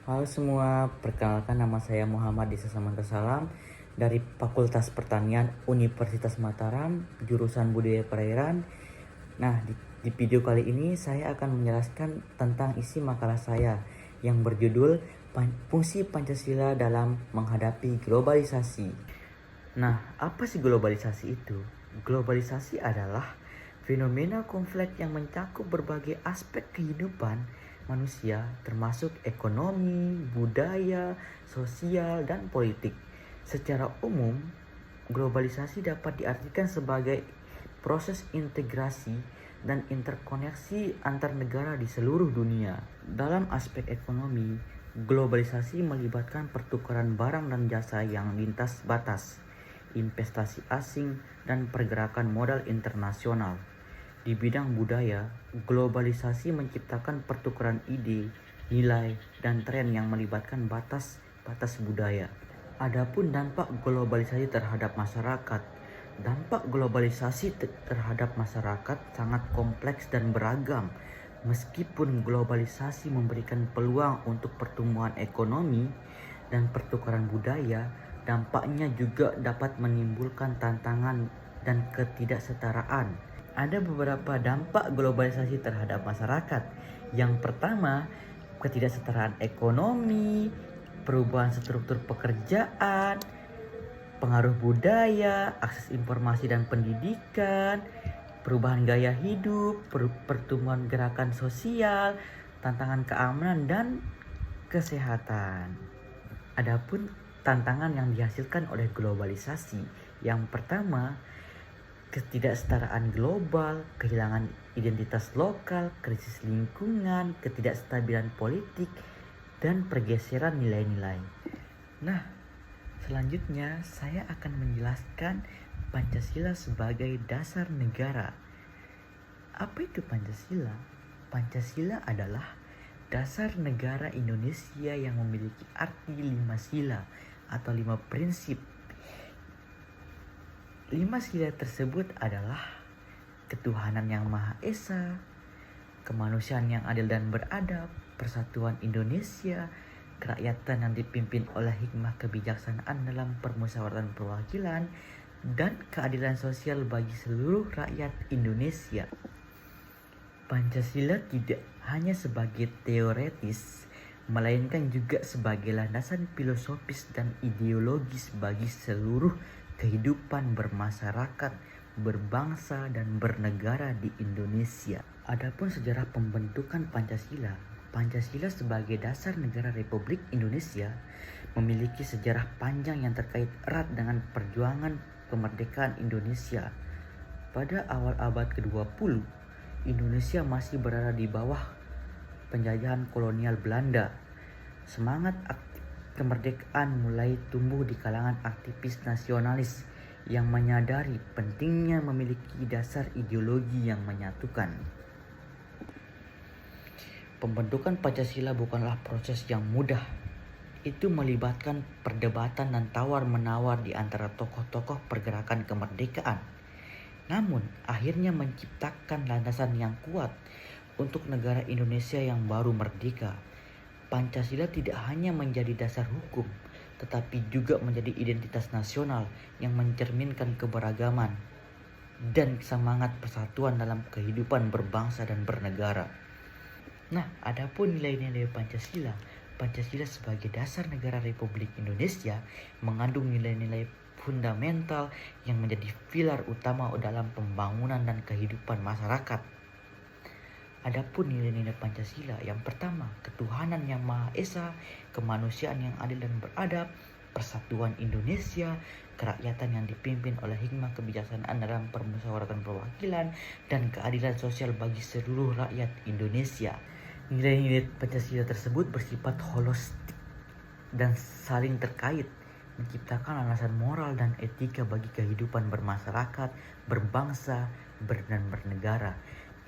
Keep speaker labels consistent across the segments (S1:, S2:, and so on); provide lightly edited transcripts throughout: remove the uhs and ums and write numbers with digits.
S1: Halo semua, perkenalkan nama saya Muhammad Disa Samanta Salam dari Fakultas Pertanian Universitas Mataram, jurusan Budaya Perairan. Nah, di video kali ini saya akan menjelaskan tentang isi makalah saya yang berjudul Fungsi Pancasila dalam Menghadapi Globalisasi. Nah, apa sih globalisasi itu? Globalisasi adalah fenomena kompleks yang mencakup berbagai aspek kehidupan manusia, termasuk ekonomi, budaya, sosial, dan politik. Secara umum, globalisasi dapat diartikan sebagai proses integrasi dan interkoneksi antar negara di seluruh dunia. Dalam aspek ekonomi, globalisasi melibatkan pertukaran barang dan jasa yang lintas batas, investasi asing, dan pergerakan modal internasional. Di bidang budaya, globalisasi menciptakan pertukaran ide, nilai, dan tren yang melibatkan batas-batas budaya. Adapun dampak globalisasi terhadap masyarakat, dampak globalisasi terhadap masyarakat sangat kompleks dan beragam. Meskipun globalisasi memberikan peluang untuk pertumbuhan ekonomi dan pertukaran budaya, dampaknya juga dapat menimbulkan tantangan dan ketidaksetaraan. Ada beberapa dampak globalisasi terhadap masyarakat. Yang pertama, ketidaksetaraan ekonomi, perubahan struktur pekerjaan, pengaruh budaya, akses informasi dan pendidikan, perubahan gaya hidup, pertumbuhan gerakan sosial, tantangan keamanan dan kesehatan. Adapun tantangan yang dihasilkan oleh globalisasi, yang pertama, ketidaksetaraan global, kehilangan identitas lokal, krisis lingkungan, ketidakstabilan politik, dan pergeseran nilai-nilai. Nah, selanjutnya saya akan menjelaskan Pancasila sebagai dasar negara. Apa itu Pancasila? Pancasila adalah dasar negara Indonesia yang memiliki arti 5 sila atau 5 prinsip. 5 sila tersebut adalah ketuhanan yang Maha Esa, kemanusiaan yang adil dan beradab, persatuan Indonesia, kerakyatan yang dipimpin oleh hikmah kebijaksanaan dalam permusyawaratan perwakilan, dan keadilan sosial bagi seluruh rakyat Indonesia. Pancasila tidak hanya sebagai teoretis, melainkan juga sebagai landasan filosofis dan ideologis bagi seluruh kehidupan bermasyarakat, berbangsa, dan bernegara di Indonesia. Adapun sejarah pembentukan Pancasila, Pancasila sebagai dasar negara Republik Indonesia memiliki sejarah panjang yang terkait erat dengan perjuangan kemerdekaan Indonesia. Pada awal abad ke-20, Indonesia masih berada di bawah penjajahan kolonial Belanda. Semangat kemerdekaan mulai tumbuh di kalangan aktivis nasionalis yang menyadari pentingnya memiliki dasar ideologi yang menyatukan. Pembentukan Pancasila bukanlah proses yang mudah. Itu melibatkan perdebatan dan tawar-menawar di antara tokoh-tokoh pergerakan kemerdekaan. Namun, akhirnya menciptakan landasan yang kuat untuk negara Indonesia yang baru merdeka. Pancasila tidak hanya menjadi dasar hukum, tetapi juga menjadi identitas nasional yang mencerminkan keberagaman dan semangat persatuan dalam kehidupan berbangsa dan bernegara. Nah, adapun nilai-nilai Pancasila, Pancasila sebagai dasar negara Republik Indonesia mengandung nilai-nilai fundamental yang menjadi pilar utama dalam pembangunan dan kehidupan masyarakat. Adapun nilai-nilai Pancasila, yang pertama, ketuhanan yang Maha Esa, kemanusiaan yang adil dan beradab, persatuan Indonesia, kerakyatan yang dipimpin oleh hikmah kebijaksanaan dalam permusyawaratan perwakilan, dan keadilan sosial bagi seluruh rakyat Indonesia. Nilai-nilai Pancasila tersebut bersifat holistik dan saling terkait, menciptakan landasan moral dan etika bagi kehidupan bermasyarakat, berbangsa, dan bernegara.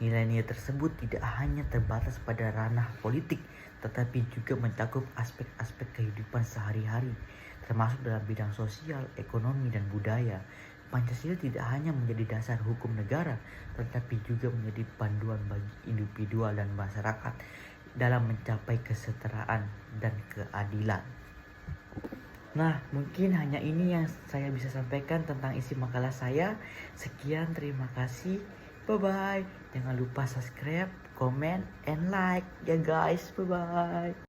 S1: Nilai-nilai tersebut tidak hanya terbatas pada ranah politik, tetapi juga mencakup aspek-aspek kehidupan sehari-hari, termasuk dalam bidang sosial, ekonomi, dan budaya. Pancasila tidak hanya menjadi dasar hukum negara, tetapi juga menjadi panduan bagi individual dan masyarakat. dalam mencapai kesetaraan dan keadilan. Nah, mungkin hanya ini yang saya bisa sampaikan tentang isi makalah saya. Sekian, terima kasih. Bye-bye. Jangan lupa subscribe, comment, and like. Ya guys, bye-bye.